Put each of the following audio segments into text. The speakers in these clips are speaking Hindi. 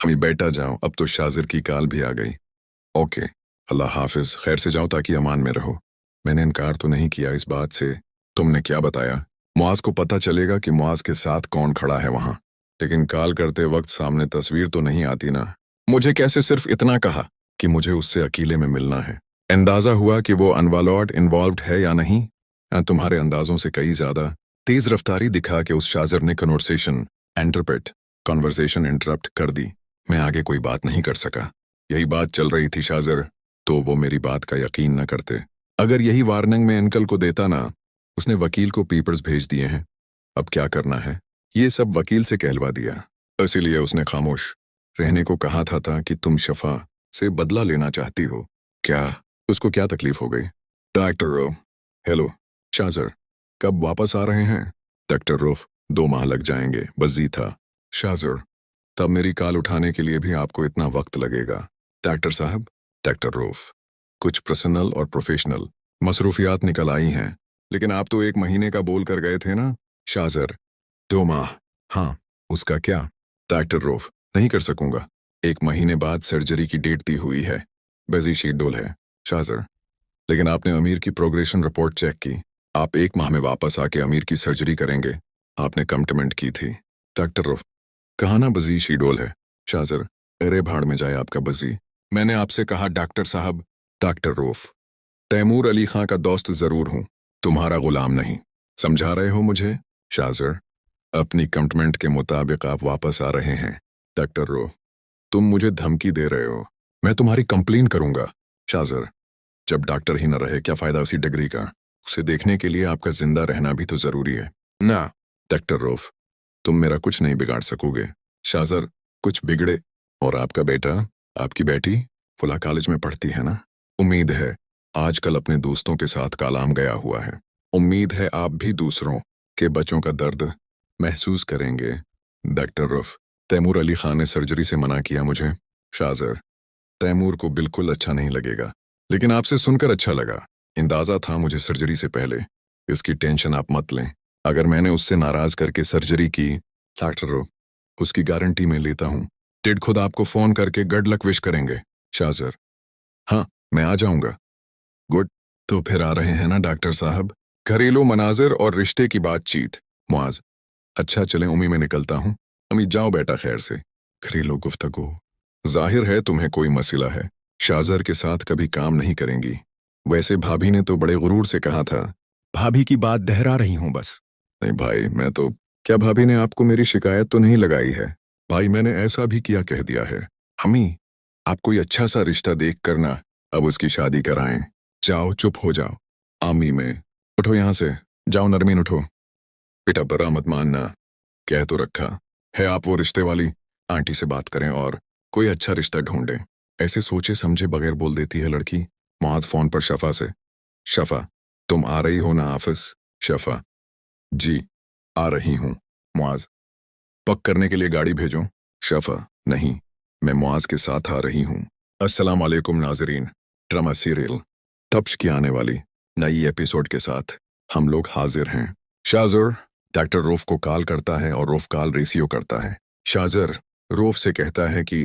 अमी बैठा जाओ, अब तो शाजिर की काल भी आ गई। ओके, अल्लाह हाफिज, खैर से जाओ ताकि अमान में रहो। मैंने इनकार तो नहीं किया इस बात से। तुमने क्या बताया? मुआज को पता चलेगा कि मुआज के साथ कौन खड़ा है वहां, लेकिन कॉल करते वक्त सामने तस्वीर तो नहीं आती ना। मुझे कैसे सिर्फ इतना कहा कि मुझे उससे अकेले में मिलना है? अंदाजा हुआ कि वो अनवालॉट इन्वॉल्व है या नहीं? तुम्हारे अंदाजों से कई ज्यादा तेज रफ्तारी दिखा के उस शाजिर ने कॉन्वर्सेशन इंटरप्ट कर दी। मैं आगे कोई बात नहीं कर सका। यही बात चल रही थी शाजिर, तो वो मेरी बात का यकीन न करते। अगर यही वार्निंग मैं अंकल को देता ना। उसने वकील को पेपर्स भेज दिए हैं, अब क्या करना है ये सब वकील से कहलवा दिया। इसीलिए उसने खामोश रहने को कहा था कि तुम शफा से बदला लेना चाहती हो क्या? उसको क्या तकलीफ हो गई? डॉक्टर रोफ, हेलो शाजर, कब वापस आ रहे हैं? डॉक्टर रोफ, 2 माह लग जाएंगे, बस था। शाजर, तब मेरी कॉल उठाने के लिए भी आपको इतना वक्त लगेगा? डॉक्टर साहब, डॉक्टर रोफ, कुछ पर्सनल और प्रोफेशनल मसरूफियात निकल आई हैं, लेकिन आप तो 1 महीने का बोल कर गए थे ना? शाजर, 2 माह, हाँ, उसका क्या? डॉक्टर रोफ, नहीं कर सकूंगा, 1 महीने बाद सर्जरी की डेट दी हुई है, बिजी शेड्यूल है। शाजर, लेकिन आपने अमीर की प्रोग्रेशन रिपोर्ट चेक की, आप 1 माह में वापस आके अमीर की सर्जरी करेंगे, आपने कमिटमेंट की थी। डॉक्टर रोफ, कहा ना बजी शेड्यूल है। शाजर, अरे भाड़ में जाए आपका बजी, मैंने आपसे कहा डॉक्टर साहब। डॉक्टर रोफ, तैमूर अली खां का दोस्त जरूर हूं, तुम्हारा गुलाम नहीं, समझा रहे हो मुझे? शाजर, अपनी कमिटमेंट के मुताबिक आप वापस आ रहे हैं। डॉक्टर रोफ, तुम मुझे धमकी दे रहे हो, मैं तुम्हारी कंप्लेन करूंगा। शाजर, जब डॉक्टर ही न रहे क्या फायदा उसी डिग्री का? उसे देखने के लिए आपका जिंदा रहना भी तो जरूरी है ना? डॉक्टर रोफ, तुम मेरा कुछ नहीं बिगाड़ सकोगे। शाजर, कुछ बिगड़े? और आपका बेटा, आपकी बेटी फुला कॉलेज में पढ़ती है ना? उम्मीद है आजकल अपने दोस्तों के साथ कालाम गया हुआ है। उम्मीद है आप भी दूसरों के बच्चों का दर्द महसूस करेंगे। डॉक्टर रुफ, तैमूर अली खान ने सर्जरी से मना किया मुझे। शाजर, तैमूर को बिल्कुल अच्छा नहीं लगेगा, लेकिन आपसे सुनकर अच्छा लगा। अंदाजा था मुझे सर्जरी से पहले, इसकी टेंशन आप मत लें। अगर मैंने उससे नाराज करके सर्जरी की, डॉक्टर रुफ, उसकी गारंटी मैं लेता हूं, टेड खुद आपको फोन करके गुड लक विश करेंगे। शाजर, हाँ, मैं आ जाऊंगा। गुड, तो फिर आ रहे हैं ना डॉक्टर साहब? घरेलू मनाजिर और रिश्ते की बातचीत। मुआज, अच्छा चलें, उम्मी में निकलता हूं। अम्मी जाओ बेटा खैर से। घरेलू गुफ्तगू, जाहिर है तुम्हें कोई मसला है, शाजर के साथ कभी काम नहीं करेंगी। वैसे भाभी ने तो बड़े गुरूर से कहा था। भाभी की बात दोहरा रही हूं बस। नहीं भाई, मैं तो, क्या भाभी ने आपको मेरी शिकायत तो नहीं लगाई है? भाई मैंने ऐसा भी किया कह दिया है। अम्मी, आप कोई अच्छा सा रिश्ता देख करना अब उसकी शादी कराएं। जाओ चुप हो जाओ। आमी में, उठो यहां से, जाओ नरमीन उठो। बेटा बुरा मत मानना, कह तो रखा है आप वो रिश्ते वाली आंटी से बात करें और कोई अच्छा रिश्ता ढूंढें। ऐसे सोचे समझे बगैर बोल देती है लड़की। मुआज फोन पर शफा से, शफा, तुम आ रही हो ना ऑफिस? शफा, जी आ रही हूं। मुआज, पक करने के लिए गाड़ी भेजो? शफा, नहीं, मैं मुआज के साथ आ रही हूं। अस्सलाम वालेकुम नाजरीन, ड्रामा सीरियल तब्श की आने वाली नई एपिसोड के साथ हम लोग हाजिर हैं। शाजर डॉक्टर रोफ को कॉल करता है और रोफ कॉल रिसीव करता है। शाजर रोफ से कहता है कि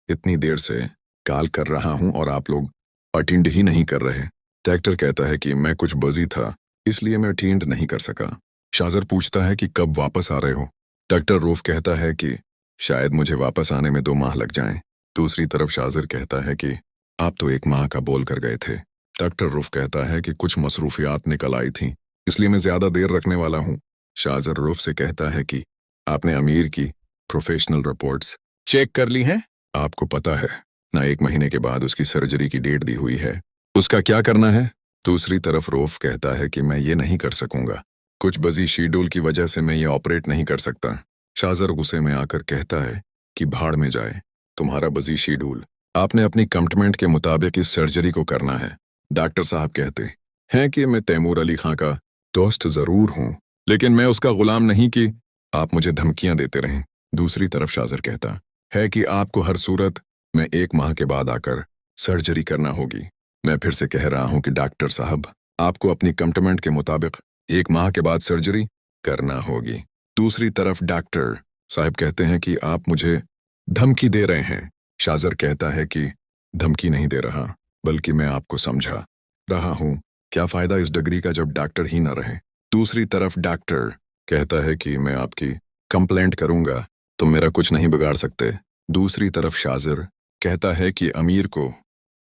इतनी देर से कॉल कर रहा हूं और आप लोग अटेंड ही नहीं कर रहे। डॉक्टर कहता है कि मैं कुछ बिजी था, इसलिए मैं अटेंड नहीं कर सका। शाजर पूछता है कि कब वापस आ रहे हो? डॉक्टर रोफ कहता है कि शायद मुझे वापस आने में 2 माह लग जाएं। दूसरी तरफ शाजर कहता है कि आप तो 1 माह का बोल कर गए थे। डॉक्टर रूफ कहता है कि कुछ मसरूफियात निकल आई थी, इसलिए मैं ज्यादा देर रखने वाला हूं। शाजर रूफ से कहता है कि आपने अमीर की प्रोफेशनल रिपोर्ट्स चेक कर ली हैं? आपको पता है ना, 1 महीने के बाद उसकी सर्जरी की डेट दी हुई है, उसका क्या करना है? दूसरी तरफ रोफ कहता है कि मैं ये नहीं कर सकूंगा, कुछ बिजी शेड्यूल की वजह से मैं ये ऑपरेट नहीं कर सकता। शाजर गुस्से में आकर कहता है कि भाड़ में जाए तुम्हारा बिजी शेड्यूल, आपने अपनी कमिटमेंट के मुताबिक इस सर्जरी को करना है। डॉक्टर साहब कहते हैं कि मैं तैमूर अली खां का दोस्त जरूर हूं, लेकिन मैं उसका गुलाम नहीं कि आप मुझे धमकियां देते रहें। दूसरी तरफ शाजर कहता है कि आपको हर सूरत में 1 माह के बाद आकर सर्जरी करना होगी। मैं फिर से कह रहा हूं कि डॉक्टर साहब, आपको अपनी कमिटमेंट के मुताबिक 1 माह के बाद सर्जरी करना होगी। दूसरी तरफ डॉक्टर साहब कहते हैं कि आप मुझे धमकी दे रहे हैं। शाजर कहता है कि धमकी नहीं दे रहा, बल्कि मैं आपको समझा रहा हूं। क्या फायदा इस डिग्री का जब डॉक्टर ही ना रहे। दूसरी तरफ डॉक्टर कहता है कि मैं आपकी कंप्लेंट करूंगा, तुम मेरा कुछ नहीं बिगाड़ सकते। दूसरी तरफ शाजर कहता है कि अमीर को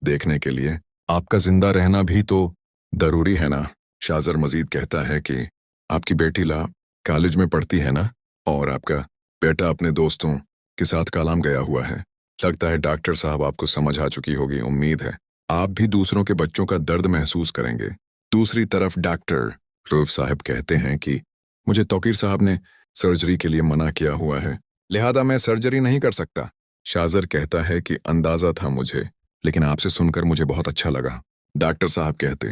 देखने के लिए आपका जिंदा रहना भी तो जरूरी है ना। शाजर मजीद कहता है कि आपकी बेटी ला कॉलेज में पढ़ती है ना, और आपका बेटा अपने दोस्तों के साथ कलाम गया हुआ है। लगता है डॉक्टर साहब आपको समझ आ चुकी होगी। उम्मीद है आप भी दूसरों के बच्चों का दर्द महसूस करेंगे। दूसरी तरफ डॉक्टर रऊफ साहब कहते हैं कि मुझे तौकीर साहब ने सर्जरी के लिए मना किया हुआ है, लिहाजा मैं सर्जरी नहीं कर सकता। शाजर कहता है कि अंदाजा था मुझे, लेकिन आपसे सुनकर मुझे बहुत अच्छा लगा। डॉक्टर साहब कहते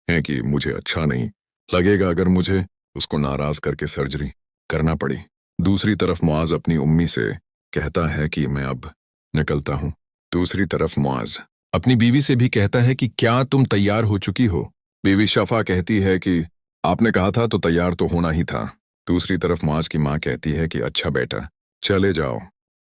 हैं कि मुझे अच्छा नहीं लगेगा अगर मुझे उसको नाराज करके सर्जरी करना पड़ी। दूसरी तरफ मुआज अपनी उम्मी से कहता है कि मैं अब निकलता हूँ। दूसरी तरफ मुआज अपनी बीवी से भी कहता है कि क्या तुम तैयार हो चुकी हो। बीवी शफा कहती है कि आपने कहा था तो तैयार तो होना ही था। दूसरी तरफ मुआज की माँ कहती है कि अच्छा बेटा चले जाओ।